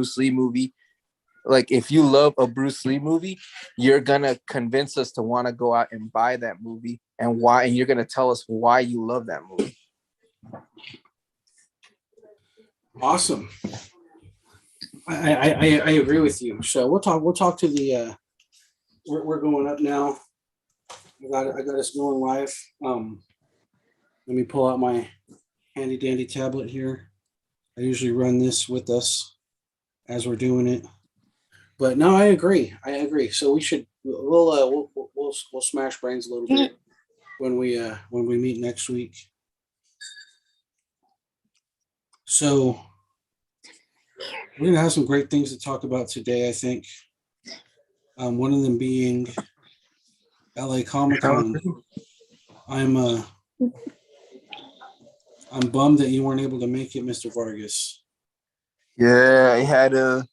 Bruce Lee movie, like if you love a Bruce Lee movie, you're gonna convince us to want to go out and buy that movie and why, and you're gonna tell us why you love that movie. Awesome. I agree with you. So we'll talk to the we're going up now. I got us going live. Let me pull out my handy dandy tablet here. I usually run this with us as we're doing it. But no, I agree. So we'll smash brains a little bit when we meet next week. So we're gonna have some great things to talk about today, I think. One of them being LA Comic Con. I'm bummed that you weren't able to make it, Mr. Vargas. Yeah, I had a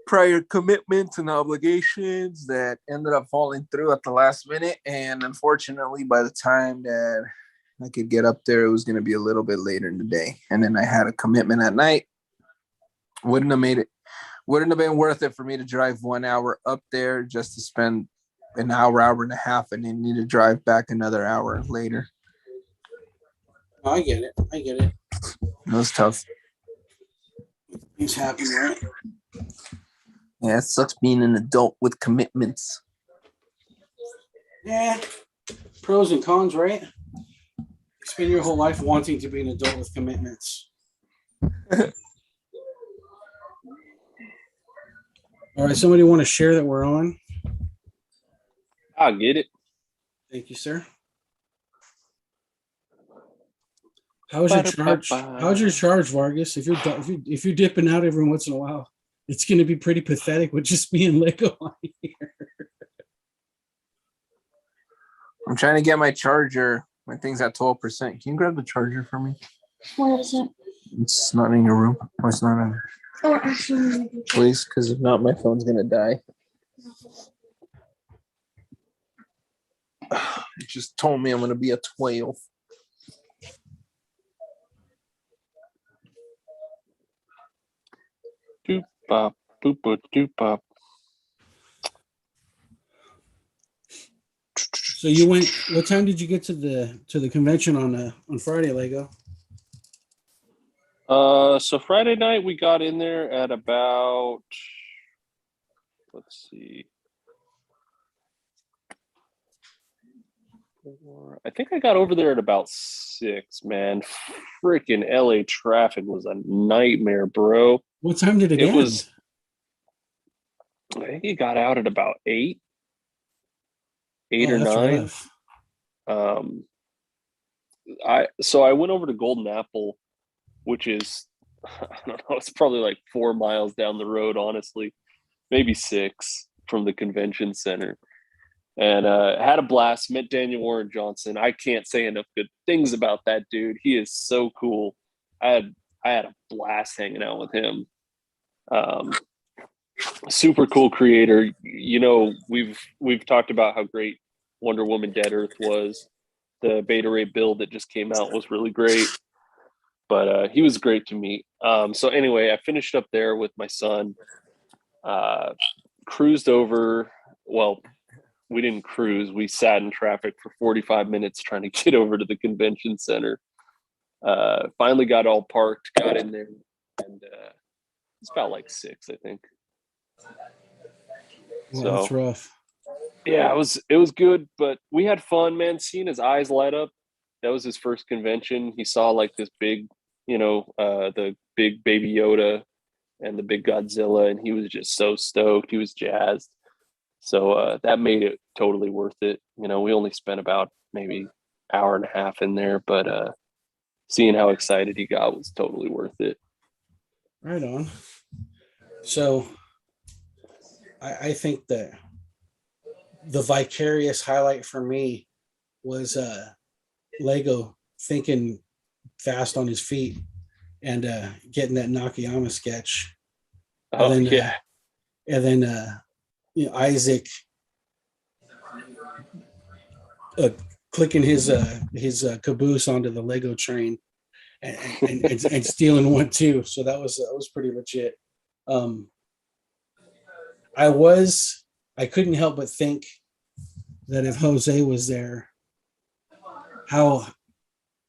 prior commitments and obligations that ended up falling through at the last minute, and unfortunately, by the time that I could get up there, it was going to be a little bit later in the day, and then I had a commitment at night. Wouldn't have been worth it for me to drive 1 hour up there just to spend an hour and a half, and then need to drive back another hour later. I get it. It was tough. Things happen, right? Yeah, it sucks being an adult with commitments. Yeah. Pros and cons, right? You spend your whole life wanting to be an adult with commitments. All right, somebody want to share that we're on? I'll get it. Thank you, sir. How's your charge? How's your charge, Vargas? If you're dipping out every once in a while, it's going to be pretty pathetic with just me and Lego on here. I'm trying to get my charger. My thing's at 12%. Can you grab the charger for me? Where is it? It's not in your room. Oh, it's not in. Oh, actually, Please, because if not, my phone's gonna die. It just told me I'm gonna be a 12. Doop bop, boop boop doop bop. So you went. What time did you get to the convention on Friday, Lego? So Friday night we got in there at about, let's see, I think I got over there at about 6, man. Freaking LA traffic was a nightmare, bro. What time did it end? I think it got out at about 8 or that's 9. rough. I went over to Golden Apple, which is, I don't know, it's probably like 4 miles down the road, honestly, maybe 6 from the convention center. And had a blast, met Daniel Warren Johnson. I can't say enough good things about that dude. He is so cool. I had a blast hanging out with him. Super cool creator. You know, we've talked about how great Wonder Woman Dead Earth was. The Beta Ray build that just came out was really great. But he was great to meet. So anyway, I finished up there with my son, cruised over. Well, we didn't cruise. We sat in traffic for 45 minutes trying to get over to the convention center. Finally got all parked, got in there, and it's about like 6, I think. Well, So that's rough. yeah, it was good, but we had fun, man. Seeing his eyes light up. That was his first convention. He saw like this big, the big Baby Yoda and the big Godzilla, and he was just so stoked. He was jazzed. So that made it totally worth it. We only spent about maybe hour and a half in there, but seeing how excited he got was totally worth it. Right on. So I think that the vicarious highlight for me was Lego thinking fast on his feet and getting that Nakayama sketch. Oh, and then, yeah. And then Isaac clicking his caboose onto the Lego train and stealing one too. So that was pretty legit. Um, I couldn't help but think that if Jose was there, how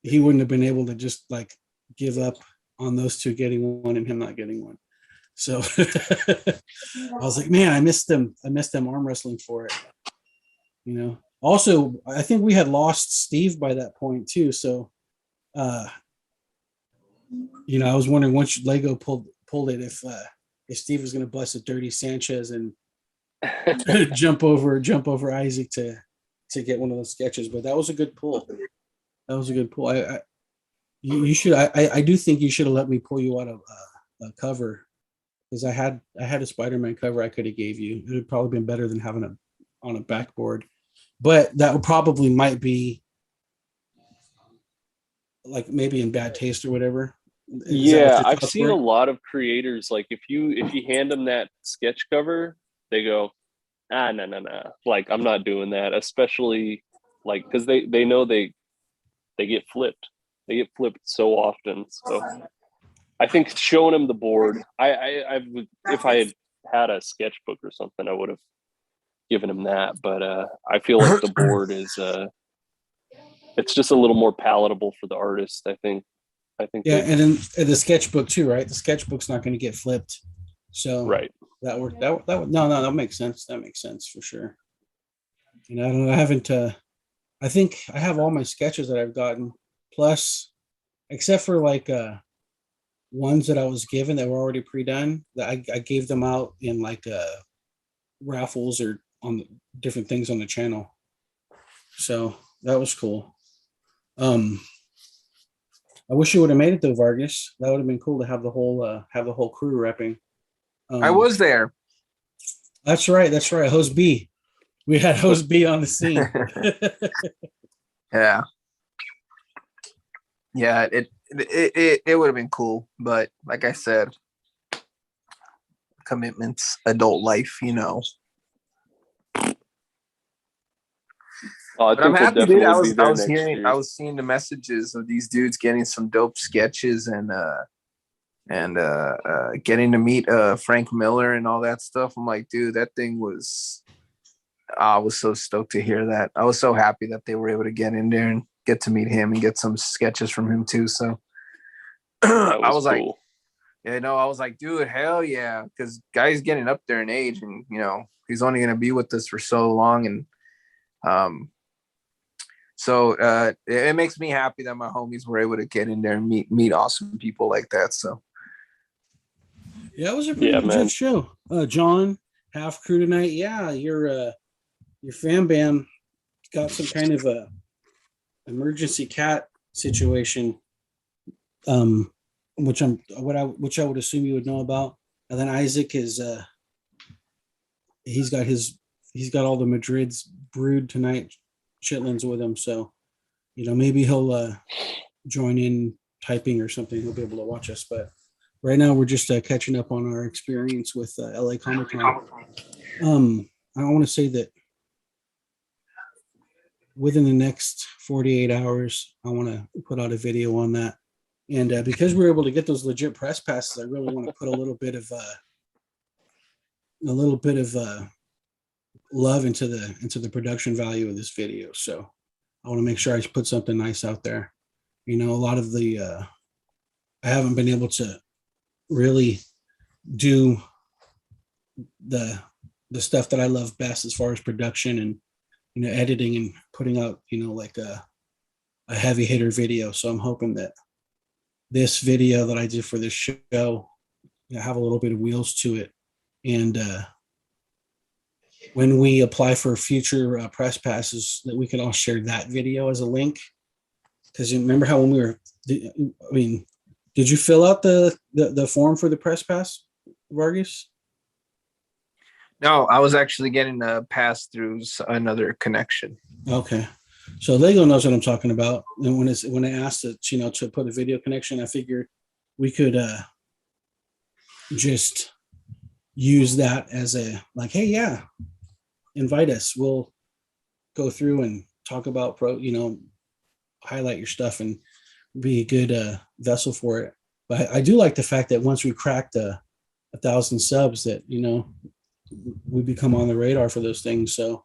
he wouldn't have been able to just like give up on those two getting one and him not getting one. So I was like, man, I missed them. I missed them arm wrestling for it. You know. Also, I think we had lost Steve by that point too. So, you know, I was wondering once Lego pulled it if Steve was going to bust a dirty Sanchez and jump over Isaac to get one of those sketches. But that was a good pull. That was a good pull. You should. I do think you should have let me pull you out of a cover, because I had a Spider-Man cover I could have gave you. It would probably been better than having it on a backboard. But that would probably might be like maybe in bad taste or whatever. Yeah, I've seen a lot of creators, like if you hand them that sketch cover, they go, no. Like, I'm not doing that, especially like because they know they get flipped. They get flipped so often. So I think showing them the board, I would, if I had a sketchbook or something, I would have given him that. But I feel like the board is it's just a little more palatable for the artist, I think. Yeah, and then the sketchbook too, right? The sketchbook's not going to get flipped, so right. That worked. That makes sense. That makes sense for sure. You know, I don't know. I haven't. I think I have all my sketches that I've gotten, plus, except for like ones that I was given that were already pre-done. That I gave them out in like raffles or on different things on the channel. So that was cool. I wish you would have made it though, Vargas. That would have been cool to have the whole crew repping. I was there. That's right. Host B. We had Host B on the scene. Yeah. Yeah, it would have been cool, but like I said, commitments, adult life, you know. I But I'm happy, dude. I was year. seeing the messages of these dudes getting some dope sketches and getting to meet Frank Miller and all that stuff. I'm like, dude, that thing was. I was so stoked to hear that. I was so happy that they were able to get in there and get to meet him and get some sketches from him too. So I was cool. Like, yeah, no, I was like, dude, hell yeah, because guy's getting up there in age, and you know he's only gonna be with us for so long, and so it makes me happy that my homies were able to get in there and meet awesome people like that. So yeah, it was a pretty legit show. John, half crew tonight. Yeah, your fan bam got some kind of a emergency cat situation, which I would assume you would know about. And then Isaac is he's got all the Madrid's brewed tonight chitlins with him, so you know maybe he'll join in typing or something. He'll be able to watch us, but right now we're just catching up on our experience with LA Comic Con. I want to say that within the next 48 hours, I want to put out a video on that. And because we're able to get those legit press passes, I really want to put a little bit of love into the production value of this video. So I want to make sure I put something nice out there. You know, a lot of I haven't been able to really do the stuff that I love best as far as production and, you know, editing and putting out, you know, like a heavy hitter video. So I'm hoping that this video that I did for this show, you know, have a little bit of wheels to it. And when we apply for future press passes, that we can all share that video as a link. Because you remember how when we were, did you fill out the form for the press pass, Vargas? No, I was actually getting a pass through another connection. Okay, so Lego knows what I'm talking about. And when I asked it, you know, to put a video connection, I figured we could just use that as a like, hey, yeah, invite us. We'll go through and talk about highlight your stuff and be a good vessel for it. But I do like the fact that once we crack the 1,000 subs that, we become on the radar for those things. So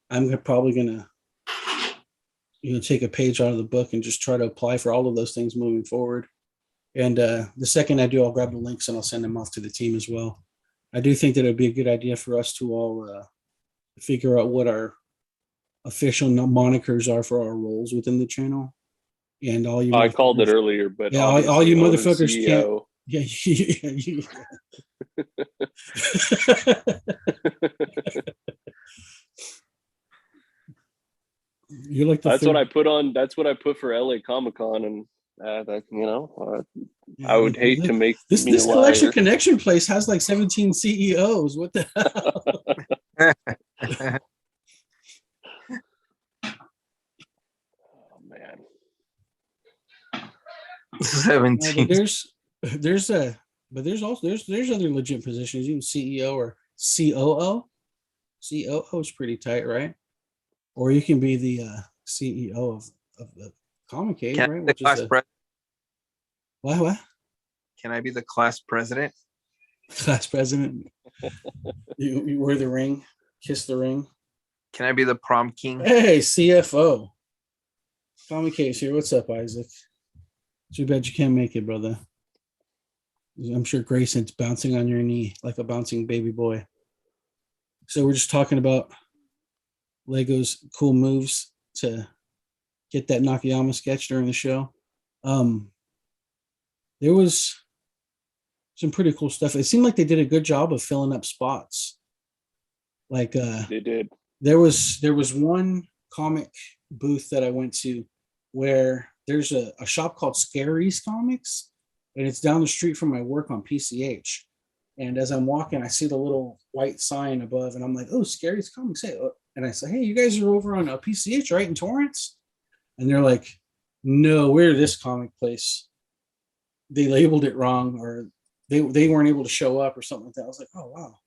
I'm probably gonna, take a page out of the book and just try to apply for all of those things moving forward. And the second I do, I'll grab the links and I'll send them off to the team as well. I do think that it'd be a good idea for us to all figure out what our official monikers are for our roles within the channel. And all you, I called it earlier, but yeah, all you obviously motherfuckers can't. CEO. Yeah, you're like the That's third. what I put on. That's what I put for LA Comic Con, and I would hate to make this me a collection liar. connection place has like 17 CEOs. What the hell? Oh man, But 17. there's other legit positions, even CEO or COO. COO is pretty tight, right? Or you can be the CEO of the Comic Cave, Can I right? be the Which is class a what? Can I be the class president? Class president. You wear the ring, kiss the ring. Can I be the prom king? Hey, CFO. Comic Case here. What's up, Isaac? Too bad you can't make it, brother. I'm sure Grayson's bouncing on your knee like a bouncing baby boy. So we're just talking about Lego's cool moves to get that Nakayama sketch during the show. There was some pretty cool stuff. It seemed like they did a good job of filling up spots. Like they did. there was one comic booth that I went to where there's a shop called Scary's Comics, and it's down the street from my work on PCH. And as I'm walking, I see the little white sign above, and I'm like, "Oh, Scary's Comics!" Hey, and I say, "Hey, you guys are over on PCH, right, in Torrance?" And they're like, "No, we're this comic place. They labeled it wrong, or they weren't able to show up, or something like that." I was like, "Oh wow,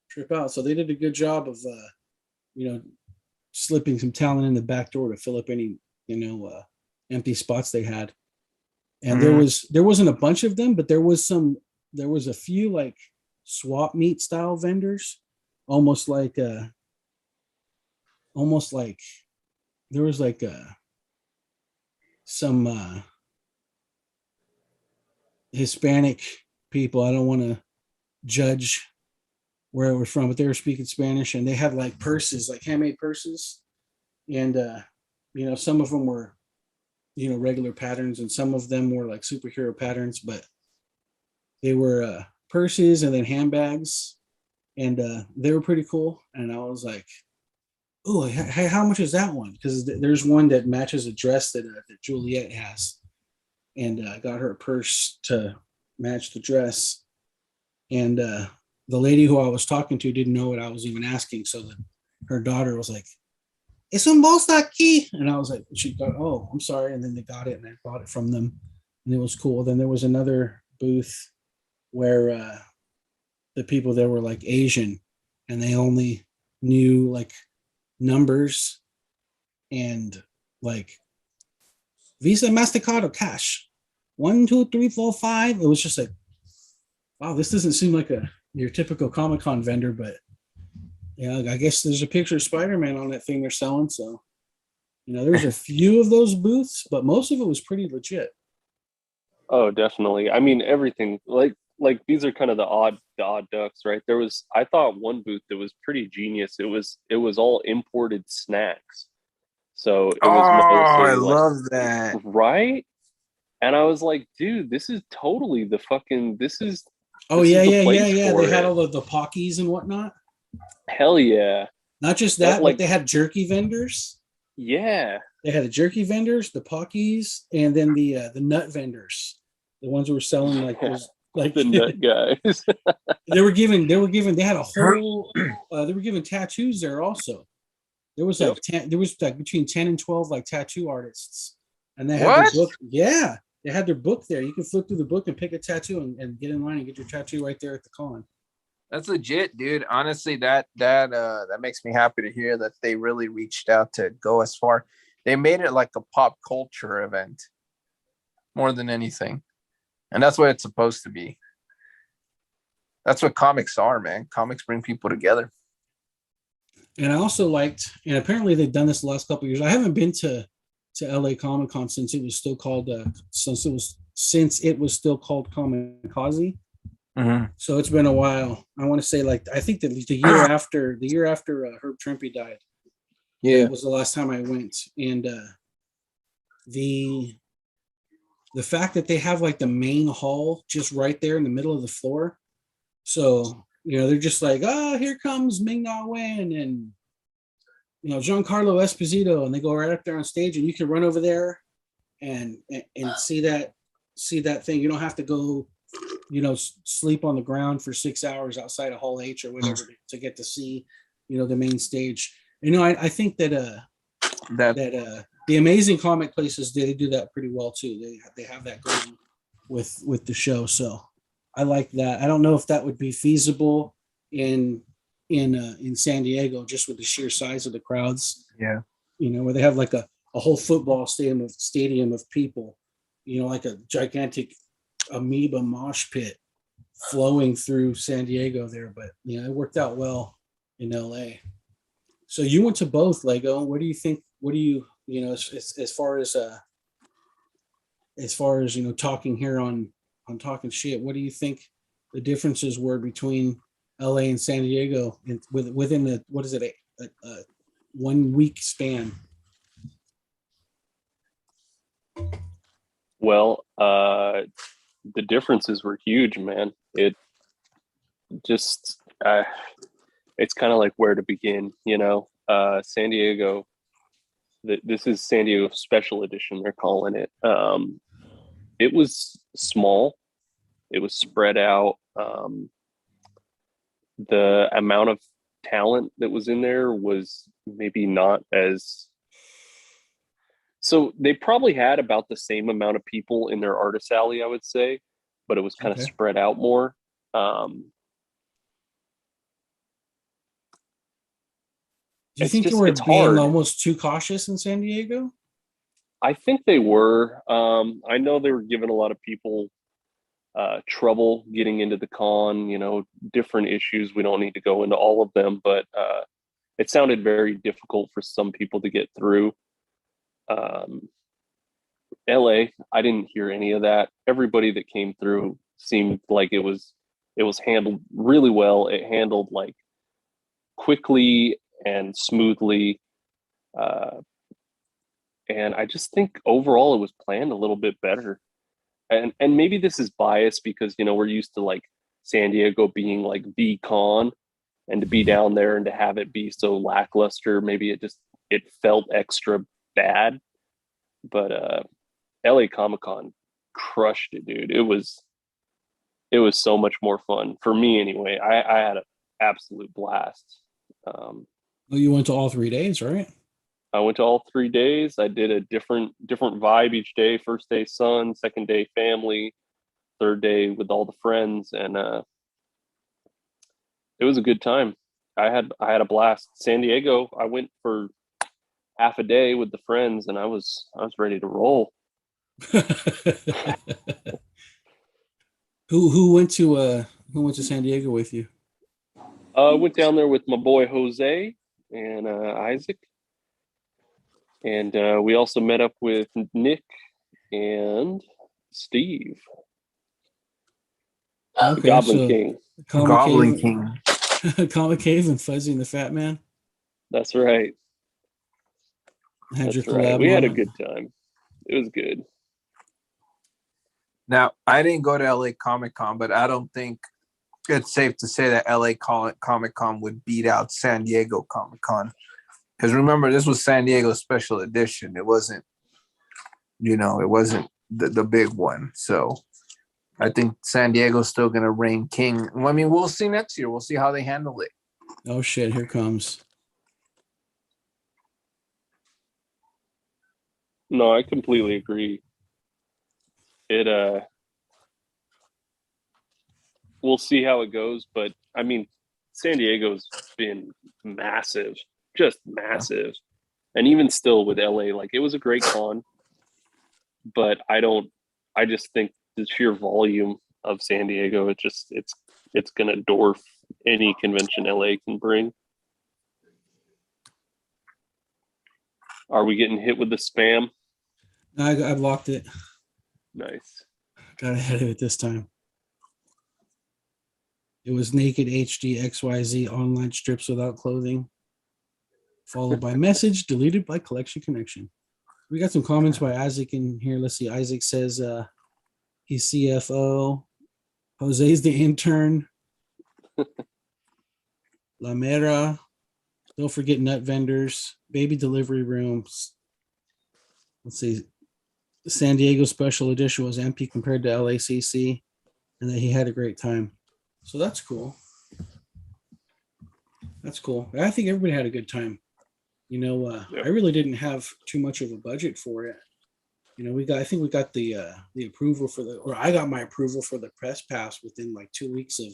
trip out." So they did a good job of slipping some talent in the back door to fill up any empty spots they had. And there wasn't a bunch of them, but there was a few like swap meet style vendors, almost like there was like some Hispanic people. I don't want to judge where it was from, but they were speaking Spanish, and they had like purses, like handmade purses. And some of them were regular patterns, and some of them were like superhero patterns, but they were purses and then handbags, and they were pretty cool. And I was like, "Oh, hey, how much is that one?" Because there's one that matches a dress that Juliet has, and I got her a purse to match the dress. And the lady who I was talking to didn't know what I was even asking, so her daughter was like, "Es un bolsa aquí," and I was like, she got, "Oh, I'm sorry," and then they got it, and I bought it from them, and it was cool. Then there was another booth where the people there were like Asian, and they only knew like numbers and like Visa, MasterCard, or cash. 1, 2, 3, 4, 5. It was just like, wow, this doesn't seem like your typical Comic-Con vendor, but I guess there's a picture of Spider-Man on that thing they're selling. So, there's a few of those booths, but most of it was pretty legit. Oh, definitely. I mean, everything like these are kind of the odd ducks, right? I thought one booth that was pretty genius. It was all imported snacks. So it was mostly I like, love that. right? And I was like, dude, this is totally the fucking this is Yeah. for They had it. all the Pockies and whatnot. Hell yeah. Not just that, like but they had jerky vendors. Yeah. They had the jerky vendors, the Pockies, and then the nut vendors, the ones who were selling like those, like The nut guys. they were giving they had a whole they were giving tattoos there also. There was like there was like between 10 and 12 like tattoo artists, and they had their What? book. Yeah, they had their book there. You can flip through the book and pick a tattoo and get in line and get your tattoo right there at the con. That's legit, dude. Honestly, that makes me happy to hear that they really reached out to go as far. They made it like a pop culture event more than anything. And that's what it's supposed to be. That's what comics are, man. Comics bring people together. And I also liked, and apparently they've done this the last couple of years. I haven't been to LA Comic Con since it was still called since it was still called Comikaze. Mm-hmm. So it's been a while. I want to say like I think the year after Herb Trimpe died. Yeah. Was the last time I went, and the fact that they have like the main hall just right there in the middle of the floor, so they're just like, oh, here comes Ming Na Wen and Giancarlo Esposito, and they go right up there on stage, and you can run over there and see that thing. You don't have to go sleep on the ground for 6 hours outside of Hall H or whatever to get to see the main stage. I think that the Amazing Comic Places they do that pretty well too. They have that going with the show, so I like that. I don't know if that would be feasible in San Diego, just with the sheer size of the crowds. Yeah, where they have like a whole football stadium of people, like a gigantic amoeba mosh pit flowing through San Diego there. But it worked out well in LA. So you went to both, Lego. What do you think? What do you as far as talking here on Talking Shit? What do you think the differences were between LA and San Diego within the what is it a 1 week span? Well, the differences were huge, man. It just it's kind of like where to begin, San Diego. This is San Diego Special Edition, they're calling it. It was small. It was spread out. The amount of talent that was in there was maybe not as. So they probably had about the same amount of people in their artist alley, I would say, but it was kind of spread out more. Do you think they were being almost too cautious in San Diego? I think they were. I know they were giving a lot of people trouble getting into the con, different issues. We don't need to go into all of them, but it sounded very difficult for some people to get through. LA, I didn't hear any of that. Everybody that came through seemed like it was handled really well. It handled like quickly and smoothly. And I just think overall it was planned a little bit better. And maybe this is biased because, we're used to like San Diego being like the con, and to be down there and to have it be so lackluster, maybe it felt extra bad. But LA Comic Con crushed it, dude. It was so much more fun for me anyway. I had an absolute blast. Well, you went to all 3 days, right? I went to all 3 days. I did a different vibe each day. First day, son. Second day, family. Third day with all the friends, and it was a good time. I had a blast. San Diego, I went for half a day with the friends, and I was ready to roll. Who went to San Diego with you? Went down there with my boy Jose and Isaac. And we also met up with Nick and Steve. Okay, Goblin King. Goblin King. Comic Cave and Fuzzy and the Fat Man. That's right. That's right. We had a good time. It was good. Now, I didn't go to LA Comic Con, but I don't think it's safe to say that LA Comic Con would beat out San Diego Comic Con. Because remember, this was San Diego Special Edition. It wasn't, it wasn't the big one. So I think San Diego's still going to reign king. I mean, we'll see next year. We'll see how they handle it. Oh, shit. Here comes. No, I completely agree. We'll see how it goes. But, I mean, San Diego's been massive. Just massive. And even still with LA, like it was a great con, but I just think the sheer volume of San Diego, it's it's gonna dwarf any convention LA can bring. Are we getting hit with the spam? I blocked it. Nice. Got ahead of it this time. It was naked HD XYZ online strips without clothing, followed by message deleted by collection connection. We got some comments by Isaac in here. Let's see. Isaac says he's CFO. Jose's the intern. La Mera. Don't forget nut vendors. Baby delivery rooms. Let's see. San Diego special edition was empty compared to LACC, and that he had a great time. So that's cool. That's cool. I think everybody had a good time. You know, Yep. I really didn't have too much of a budget for it. You know, I think we got the approval for or I got my approval for the press pass within like 2 weeks of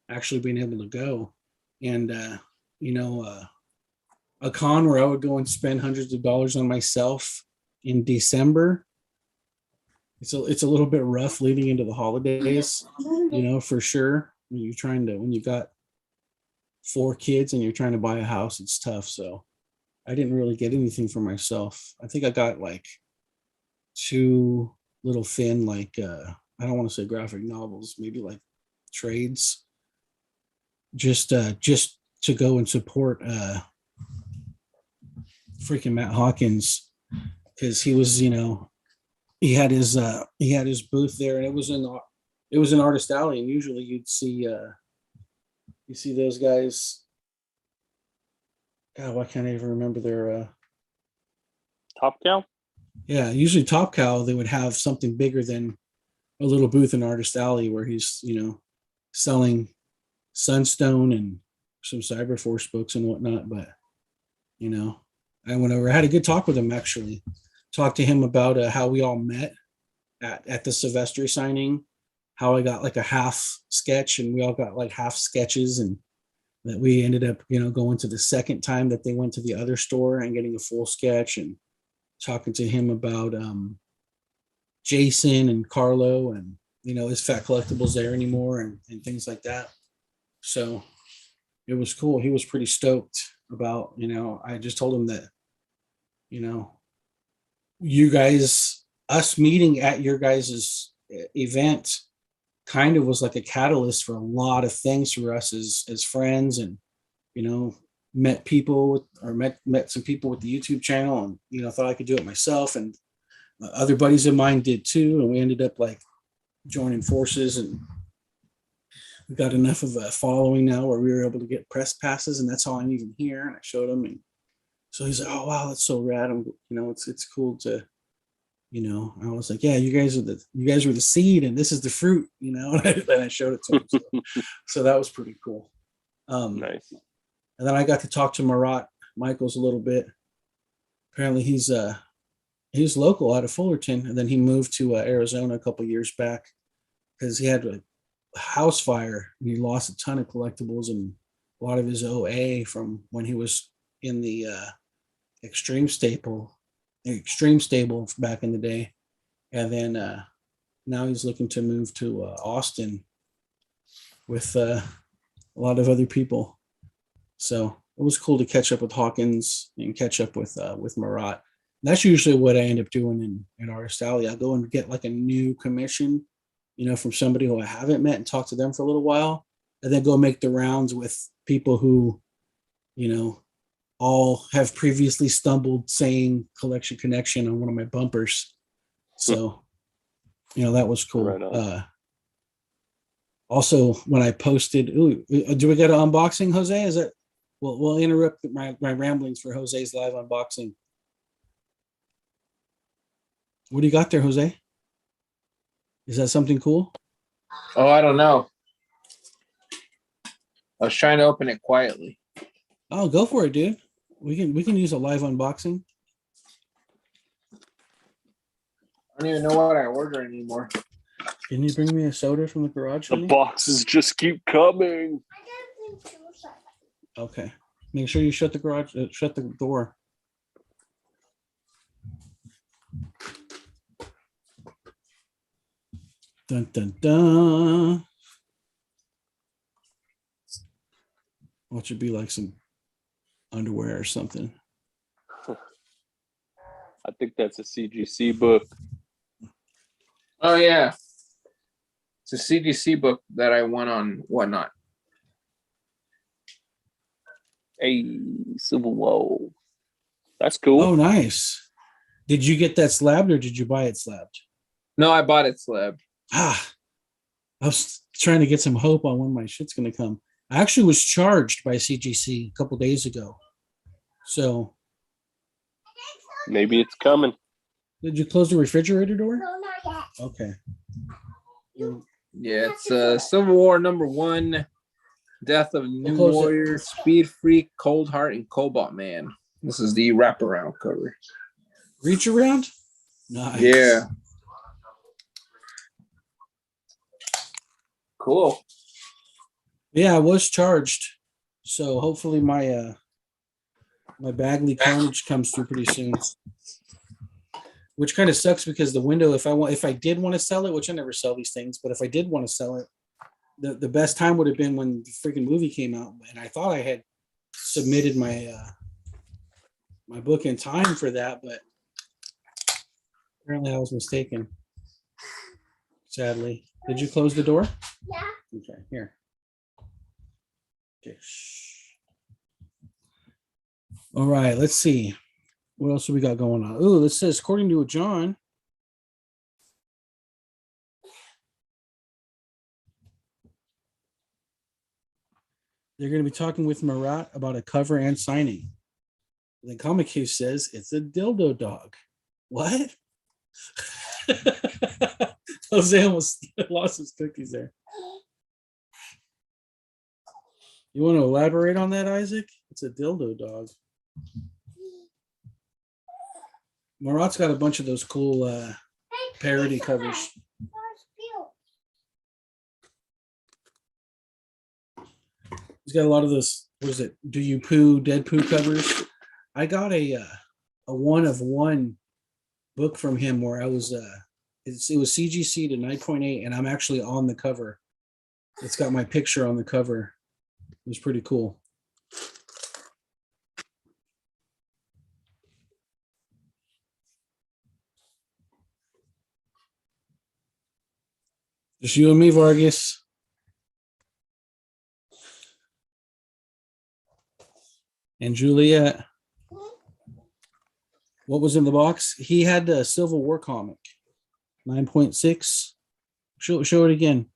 actually being able to go. And you know, a con where I would go and spend hundreds of dollars on myself in December. It's a little bit rough leading into the holidays, you know, for sure. When you got 4 kids and you're trying to buy a house, it's tough. So I didn't really get anything for myself. I think I got like 2 little thin, like I don't want to say graphic novels, maybe like trades, just to go and support freaking Matt Hawkins, because he was, you know, he had his booth there, and it was in Artist Alley, and usually you see those guys. God, why can't I even remember their Top Cow? yeah, usually Top Cow, they would have something bigger than a little booth in Artist Alley where he's, you know, selling Sunstone and some Cyberforce books and whatnot. But, you know, I went over, I had a good talk with him actually. Talked to him about how we all met at the Sylvester signing, how I got like a half sketch and we all got like half sketches, and that we ended up, you know, going to the second time that they went to the other store and getting a full sketch, and talking to him about Jason and Carlo, and, you know, is Fat Collectibles there anymore, and things like that. So it was cool. He was pretty stoked about, you know, I just told him that, you know, you guys, us meeting at your guys's event kind of was like a catalyst for a lot of things for us as friends, and, you know, met some people with the YouTube channel, and, you know, thought I could do it myself, and other buddies of mine did too, and we ended up like joining forces, and we got enough of a following now where we were able to get press passes, and that's how I'm even here. And I showed him, and so he's like, "Oh wow, that's so rad!" You know, it's cool to, you know. I was like, "Yeah, you guys were the seed, and this is the fruit," you know. And I showed it to him, so that was pretty cool. Nice. And then I got to talk to Marat Michaels a little bit. Apparently, he's local out of Fullerton, and then he moved to Arizona a couple years back because he had a house fire and he lost a ton of collectibles and a lot of his OA from when he was in the extreme stable back in the day. And then now he's looking to move to Austin with a lot of other people. So it was cool to catch up with Hawkins and catch up with Marat. That's usually what I end up doing in Artist Alley. I'll go and get like a new commission, you know, from somebody who I haven't met and talk to them for a little while, and then go make the rounds with people who, you know, all have previously stumbled saying Collection Connection on one of my bumpers. So, you know, that was cool. Right on. Also, when I posted, do we get an unboxing, Jose? Is it? We'll interrupt my ramblings for Jose's live unboxing. What do you got there, Jose? Is that something cool? Oh, I don't know. I was trying to open it quietly. Oh, go for it, dude. We can use a live unboxing. I don't even know what I order anymore. Can you bring me a soda from the garage? The honey? boxes just keep coming. Okay. Make sure you shut the door. Dun dun dun. Well, it should be like some underwear or something. I think that's a CGC book. Oh yeah, it's a CGC book that I won on Whatnot. A Civil War. That's cool. Oh, nice. Did you get that slabbed or did you buy it slabbed? No, I bought it slab. I was trying to get some hope on when my shit's going to come. I actually was charged by CGC a couple days ago. So, Maybe it's coming. did you close the refrigerator door? No, not yet. Okay. Yeah, it's Civil War #1, Death of New close it. Warrior, Speed Freak, Cold Heart, and Cobalt Man. This is the wraparound cover. Reach around? Nice. Yeah. Cool. Yeah, I was charged. So hopefully my Bagley Carnage comes through pretty soon. Which kind of sucks because the window, if I did want to sell it, which I never sell these things, but if I did want to sell it, the best time would have been when the freaking movie came out, and I thought I had submitted my my book in time for that, but apparently I was mistaken. Sadly. Did you close the door? Yeah. Okay, here. Okay. Shh. All right, let's see. What else do we got going on? Oh, this says, according to John, they're going to be talking with Marat about a cover and signing. The Comic Cave says it's a dildo dog. What? Jose almost lost his cookies there. You want to elaborate on that, Isaac? It's a dildo dog. Marat's got a bunch of those cool parody covers. He's got a lot of those. What is it? Do you poo? Dead poo covers. I got a 1-of-1 book from him where I was. It was CGC to 9.8, and I'm actually on the cover. It's got my picture on the cover. It was pretty cool. Just you and me, Vargas. And Juliet. What was in the box? He had the Civil War comic. 9.6. Show it again.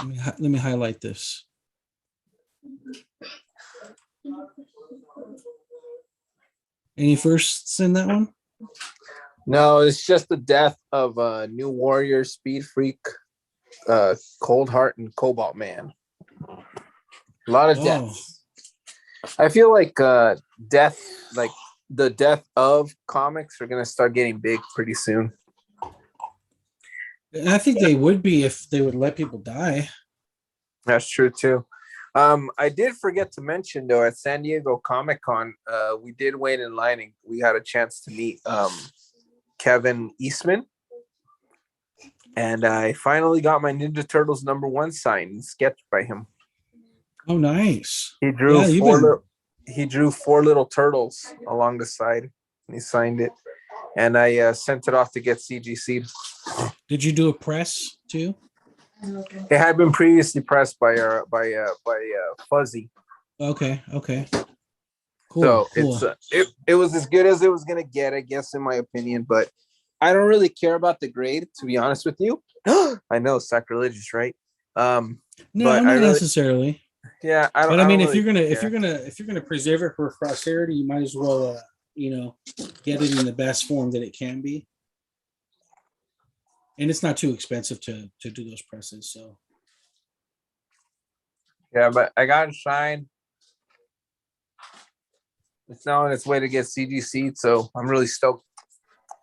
Let me highlight this. Any firsts in that one? No, it's just the death of New Warrior, Speed Freak, Cold Heart, and Cobalt Man. A lot of deaths. I feel like death, like the death of comics, are gonna start getting big pretty soon. I think they would be if they would let people die. That's true too. I did forget to mention though, at San Diego Comic Con, we did wait in line and we had a chance to meet Kevin Eastman. And I finally got my Ninja Turtles #1 signed and sketched by him. Oh, nice. He drew Yeah, he drew 4 little turtles along the side and he signed it. And I sent it off to get CGC. Did you do a press too? It had been previously pressed by Fuzzy. Okay. Cool. So cool. it was as good as it was gonna get, I guess, in my opinion. But I don't really care about the grade, to be honest with you. I know, sacrilegious, right? No, but not necessarily. Yeah, I don't. But I mean, if really you're gonna preserve it for posterity, you might as well, get it in the best form that it can be. And it's not too expensive to do those presses. So Yeah, but I got it signed. It's now on its way to get CGC, so I'm really stoked.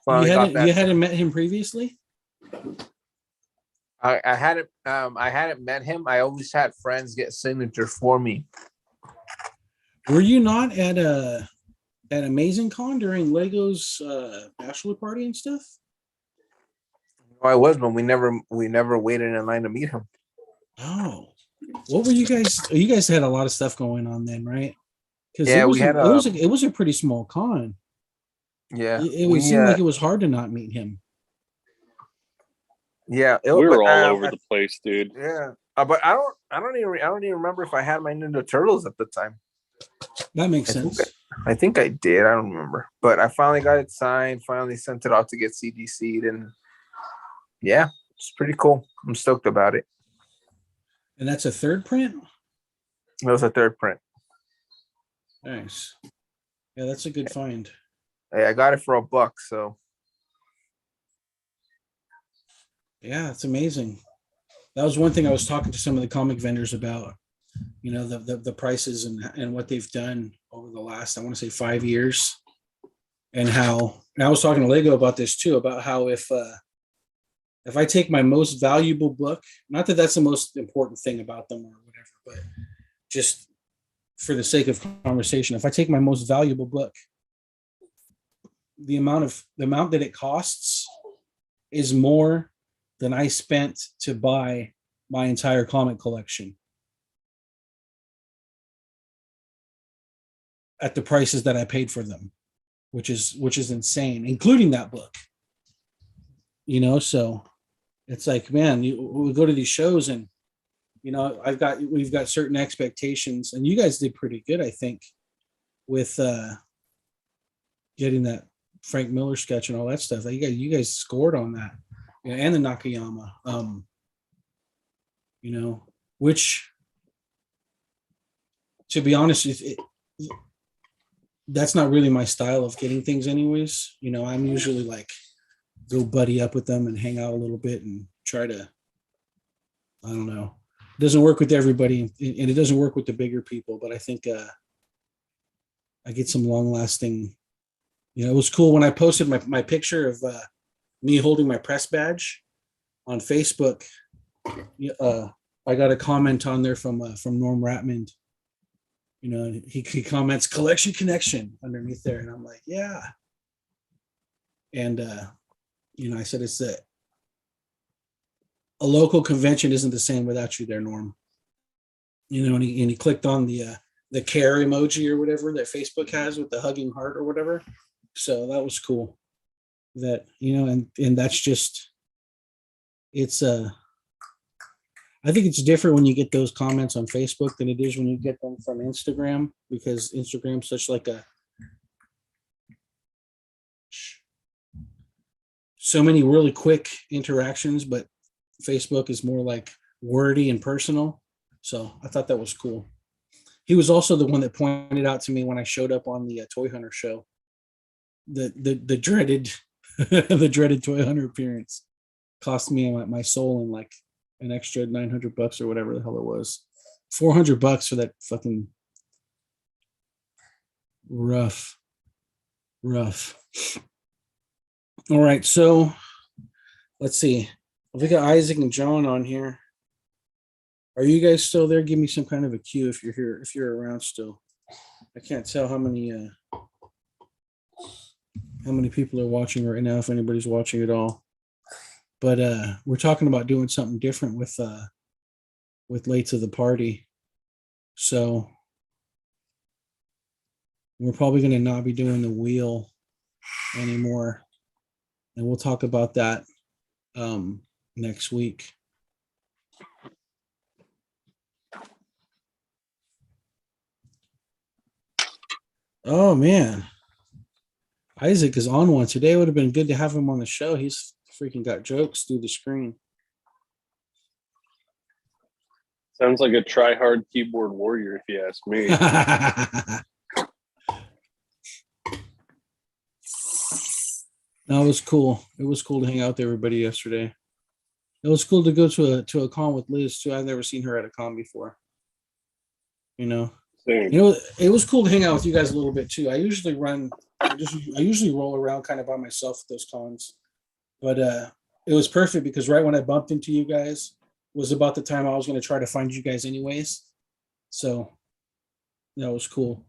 Finally got that. you hadn't met him previously? I hadn't met him. I always had friends get signature for me. Were you not at that amazing con during Lego's bachelor party and stuff? I was, but we never waited in line to meet him. Oh, what were you guys? You guys had a lot of stuff going on then, right? Because Yeah, we had a it was a pretty small con. yeah. It would seem like it was hard to not meet him. Yeah, We were all over the place, dude. Yeah, but I don't even remember if I had my Ninja Turtles at the time. That makes I think sense. I think I did. I don't remember, but I finally got it signed. Finally sent it out to get CGC'd, and yeah, it's pretty cool. I'm stoked about it. And that's a third print? It was a third print. Nice. Yeah, that's a good find. Hey, I got it for $1, so Yeah, it's amazing. That was one thing I was talking to some of the comic vendors about, you know, the prices and what they've done over the last, I want to say 5 years. And how, and I was talking to Lego about this too, about how if I take my most valuable book, not that that's the most important thing about them or whatever, but just for the sake of conversation, if I take my most valuable book, the amount that it costs is more than I spent to buy my entire comic collection at the prices that I paid for them, which is insane, including that book. You know, so it's like, man, we go to these shows and, you know, we've got certain expectations, and you guys did pretty good, I think, with getting that Frank Miller sketch and all that stuff. You guys scored on that, you know, and the Nakayama. You know, which, to be honest, that's not really my style of getting things, anyways. You know, I'm usually like go buddy up with them and hang out a little bit and try to, I don't know. It doesn't work with everybody, and it doesn't work with the bigger people, but I think I get some long lasting, you know, it was cool when I posted my picture of me holding my press badge on Facebook. I got a comment on there from Norm Ratmond. You know, he comments collection connection underneath there, and I'm like, yeah. And you know, I said it's a local convention isn't the same without you there, Norm. You know, and he clicked on the care emoji or whatever that Facebook has with the hugging heart or whatever. So that was cool. That, you know, and that's just, it's I think it's different when you get those comments on Facebook than it is when you get them from Instagram, because Instagram's such like so many really quick interactions, but Facebook is more like wordy and personal. So I thought that was cool. He was also the one that pointed out to me when I showed up on the Toy Hunter show, the dreaded the dreaded Toy Hunter appearance cost me my soul in like an extra $900 or whatever the hell it was. $400 for that fucking rough. All right, so let's see. We got Isaac and John on here. Are you guys still there? Give me some kind of a cue if you're here, if you're around still. I can't tell how many people are watching right now, if anybody's watching at all. But we're talking about doing something different with Late to the Party. So we're probably going to not be doing the wheel anymore. And we'll talk about that next week. Oh, man. Isaac is on one. Today would have been good to have him on the show. He's freaking got jokes through the screen. Sounds like a try-hard keyboard warrior, if you ask me. No, it was cool. It was cool to hang out with everybody yesterday. It was cool to go to a con with Liz too. I've never seen her at a con before. You know, Same. you know, it was cool to hang out with you guys a little bit too. I usually roll around kind of by myself at those cons, but it was perfect because right when I bumped into you guys was about the time I was going to try to find you guys anyways. So that was cool.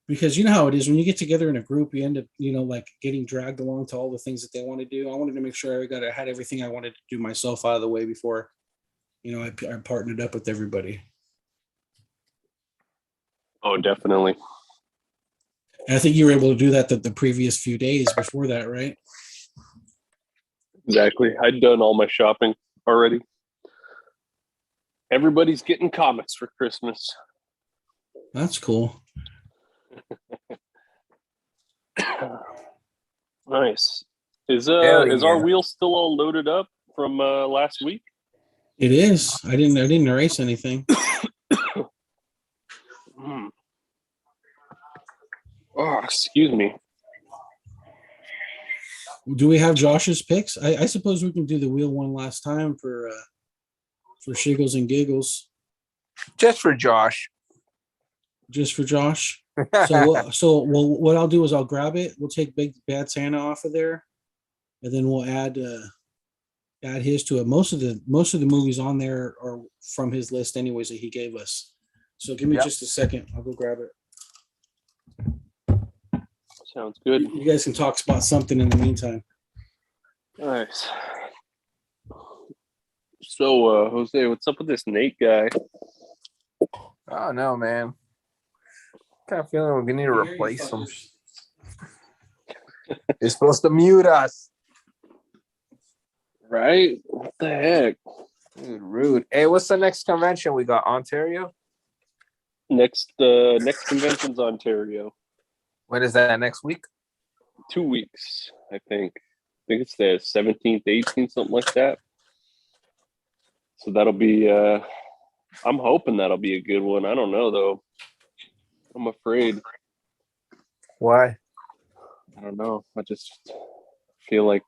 because you know how it is when you get together in a group, you end up, like getting dragged along to all the things that they want to do. I wanted to make sure I had everything I wanted to do myself out of the way before, I partnered up with everybody. Oh, definitely. And I think you were able to do that the previous few days before that, right? Exactly. I'd done all my shopping already. Everybody's getting comics for Christmas. That's cool. Nice. Is Hell our yeah. wheel still all loaded up from last week? It is. I didn't erase anything. Hmm. Oh, excuse me. Do we have Josh's picks? I suppose we can do the wheel one last time for shiggles and giggles, Just for Josh. just for Josh. What I'll do is I'll grab it. We'll take Big Bad Santa off of there, and then we'll add his to it. Most of the movies on there are from his list, anyways, that he gave us. So give me Yep. just a second. I'll go grab it. Sounds good. You guys can talk about something in the meantime. Nice. So, Jose, what's up with this Nate guy? Oh no, man. Kind of feeling we're gonna need to replace him. He's supposed to mute us. Right? What the heck? Dude, rude. Hey, what's the next convention we got? Ontario? Next convention's Ontario. When is that? Next week? 2 weeks, I think. I think it's the 17th, 18th, something like that. So that'll be I'm hoping that'll be a good one. I don't know though. I'm afraid. Why? I don't know. I just feel like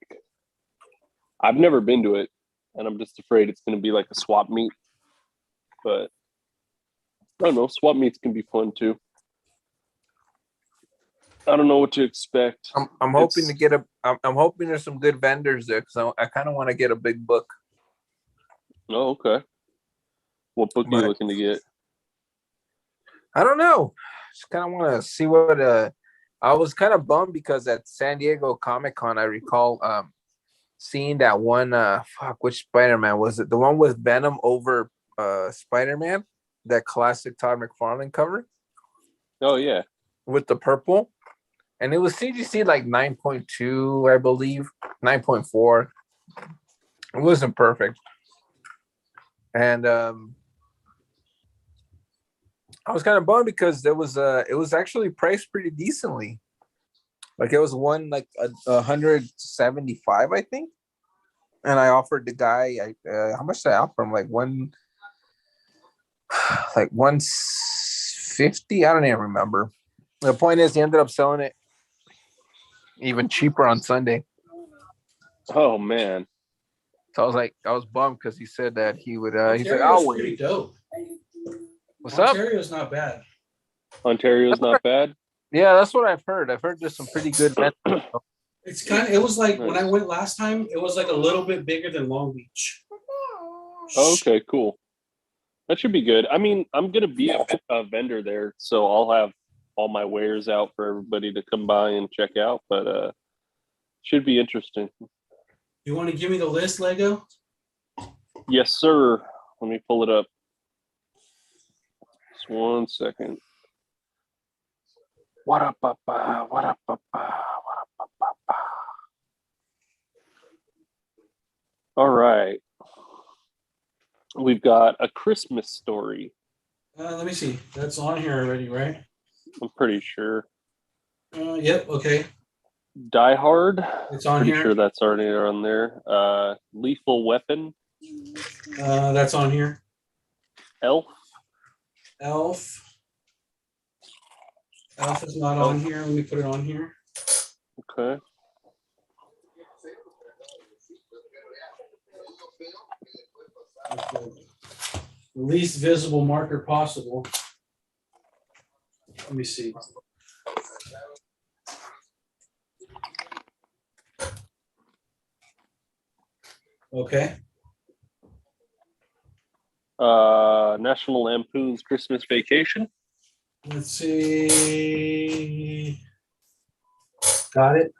I've never been to it, and I'm just afraid it's going to be like a swap meet. But I don't know. Swap meets can be fun too. I don't know what to expect. I'm hoping to get I'm hoping there's some good vendors there because I kind of want to get a big book. Oh, okay. What book are you But- looking to get? I don't know. Just kind of want to see what. I was kind of bummed because at San Diego Comic Con, I recall seeing that one. Which Spider-Man was it? The one with Venom over Spider-Man, that classic Todd McFarlane cover Oh yeah. with the purple, and it was CGC like 9.2, I believe, 9.4. It wasn't perfect, and I was kind of bummed because it was actually priced pretty decently. Like it was one like 175, I think. And I offered the guy how much did I offer him? Like 150. I don't even remember. The point is he ended up selling it even cheaper on Sunday. Oh man. So I was bummed because he said that he would he's like, Ontario's I'll pretty wait. dope. What's up? Ontario's not bad. Ontario's not bad. Yeah, that's what I've heard. I've heard there's some pretty good vendors. It's it was like when I Nice. went last time, it was like a little bit bigger than Long Beach. Oh, okay, cool. That should be good. I mean, I'm gonna be a vendor there, so I'll have all my wares out for everybody to come by and check out. But should be interesting. You want to give me the list, Lego? Yes, sir. Let me pull it up. Just 1 second. What up, papa? What up, papa? What up, papa? All right. We've got A Christmas Story. Let me see. That's on here already, right? I'm pretty sure. Yep. Okay. Die Hard. It's on Pretty here. sure that's already on there. Lethal Weapon. That's on here. Elf. Elf. Elf is not on here. Let me put it on here. Okay. Okay. The least visible marker possible. Let me see. Okay. National Lampoon's Christmas Vacation. Let's see. Got it.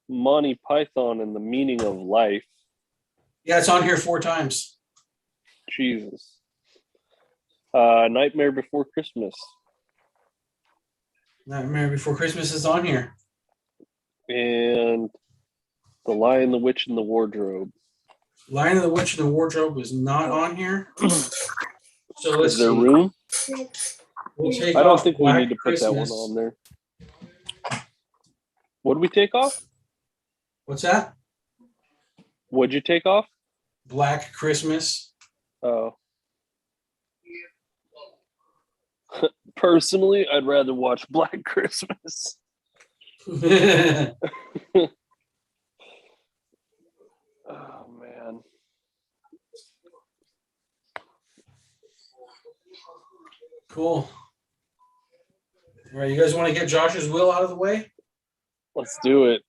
Monty Python and the Meaning of Life. Yeah, it's on here 4 times. Jesus. Nightmare Before Christmas. Nightmare Before Christmas is on here. And The Lion, the Witch, and the Wardrobe. Lion of the Witch and the Wardrobe is not on here. So let's Is there see. room? We'll take I don't off think we Black need to put that one Christmas. on there. What did we take off? What's that? What'd you take off? Black Christmas. Oh. Personally, I'd rather watch Black Christmas. Oh man. Cool. All right, you guys want to get Josh's will out of the way? Let's do it.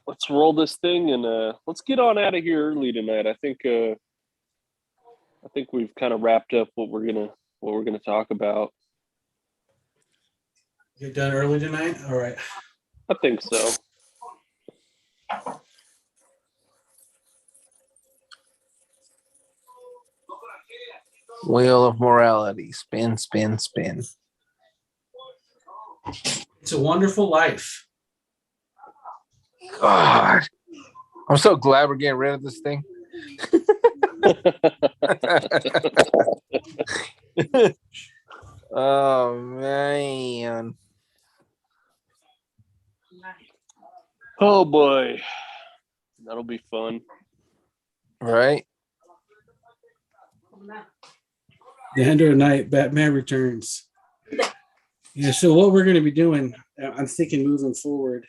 Let's roll this thing and let's get on out of here early tonight. I think we've kind of wrapped up what we're gonna talk about. Get done early tonight? All right. I think so. Wheel of morality. Spin, spin, spin. It's a Wonderful Life. God. I'm so glad we're getting rid of this thing. Oh man. Oh boy. That'll be fun. Right? The end of the night, Batman Returns. Yeah, so what we're going to be doing, I'm thinking moving forward.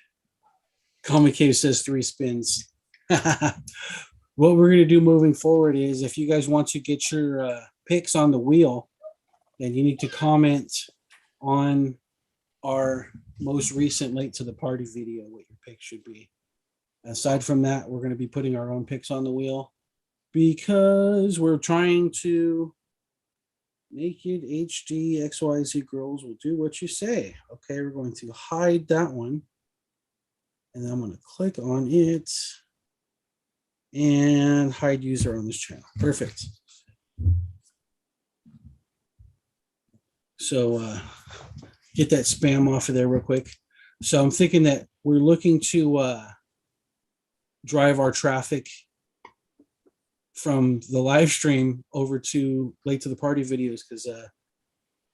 Call Me Cave says 3 spins. What we're going to do moving forward is if you guys want to get your picks on the wheel, then you need to comment on our most recent Late to the Party video, what your pick should be. Aside from that, we're going to be putting our own picks on the wheel because we're trying to Naked HD XYZ Girls Will Do What You Say. Okay, we're going to hide that one. And then I'm going to click on it and hide user on this channel. Perfect. So get that spam off of there real quick. So I'm thinking that we're looking to drive our traffic from the live stream over to Late to the Party videos because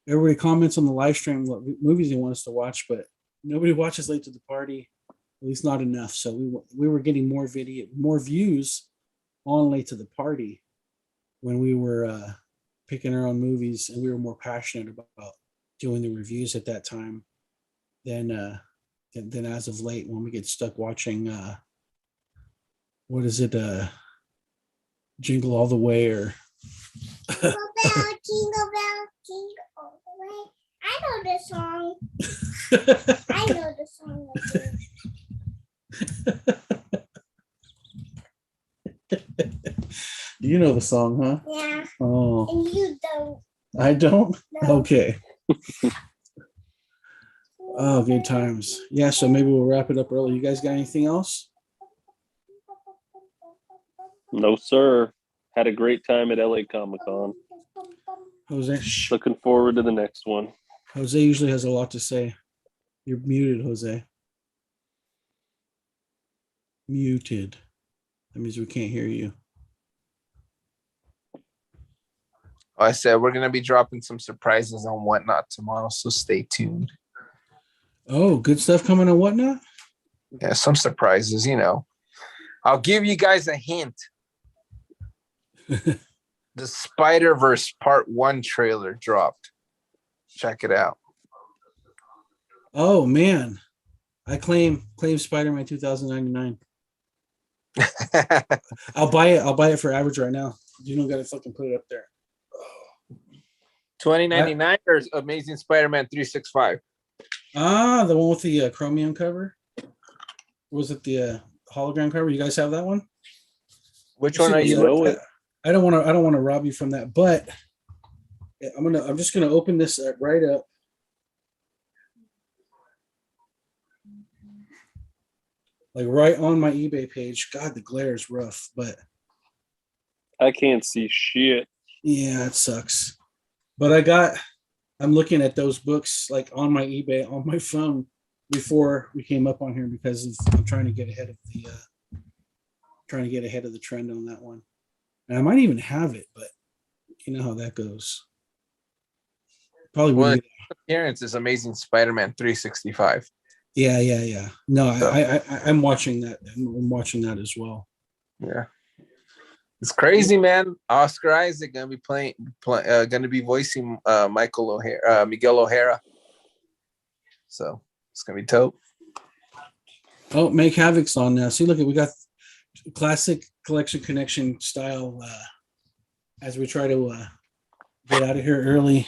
everybody comments on the live stream what movies they want us to watch, but nobody watches Late to the Party, at least not enough. So we were getting more views on Late to the Party when we were picking our own movies, and we were more passionate about doing the reviews at that time than as of late when we get stuck watching what is it? Jingle All the Way or Jingle bell, jingle all the way. I know this song. I know the song. You know the song, huh? Yeah, Oh, and you don't. I don't? No. Okay. Oh, good times. Yeah, so maybe we'll wrap it up early. You guys got anything else? No, sir. Had a great time at LA Comic Con. Jose Looking forward to the next one. Jose usually has a lot to say. You're muted, Jose. Muted. That means we can't hear you. I said we're gonna be dropping some surprises on Whatnot tomorrow, so stay tuned. Oh, good stuff coming on Whatnot? Yeah, some surprises, you know. I'll give you guys a hint. The Spider-Verse Part 1 trailer dropped. Check it out. Oh man. I claim Spider-Man 2099. I'll buy it for average right now. You don't gotta fucking put it up there. 2099 or Amazing Spider-Man 365? Ah, the one with the chromium cover. Was it the hologram cover? You guys have that one? Which one are you know looking it. at? I don't want to rob you from that, but Yeah, I'm just gonna open this right up. Like right on my eBay page. God, the glare is rough, but I can't see shit. yeah, it sucks. But I'm looking at those books like on my eBay on my phone before we came up on here because I'm trying to get ahead of the trend on that one. And I might even have it, but you know how that goes. Probably Well, wouldn't. appearance is Amazing Spider-Man 365. Yeah. No, So- I'm watching that. I'm watching that as well. Yeah. It's crazy, man. Oscar Isaac gonna be gonna be voicing Miguel O'Hara. So it's gonna be dope. Oh, Make Havoc's on now. See, look, we got classic collection connection style. As we try to get out of here early,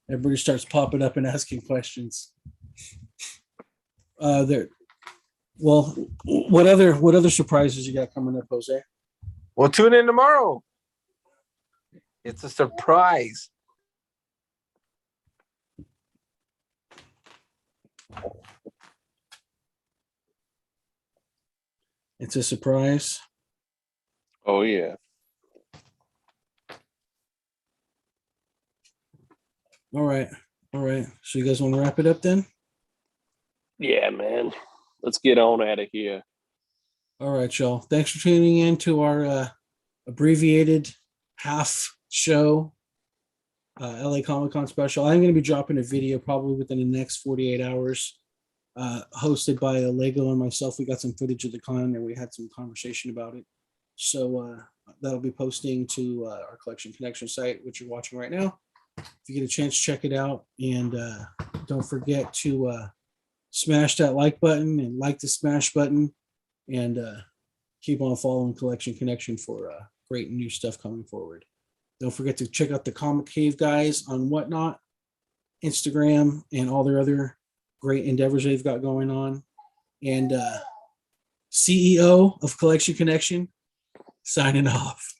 everybody starts popping up and asking questions. There. Well, what other surprises you got coming up, Jose? Well, tune in tomorrow. It's a surprise. It's a surprise. Oh yeah. All right. So you guys want to wrap it up then? Yeah, man. Let's get on out of here. All right, y'all. Thanks for tuning in to our abbreviated half show, LA Comic Con special. I'm going to be dropping a video probably within the next 48 hours, hosted by Lego and myself. We got some footage of the con and we had some conversation about it. So that'll be posting to our Collection Connection site, which you're watching right now. If you get a chance, check it out. And don't forget to smash that like button and like the smash button. And keep on following Collection Connection for great new stuff coming forward. Don't forget to check out the Comic Cave guys on Whatnot, Instagram, and all their other great endeavors they've got going on. And CEO of Collection Connection, signing off.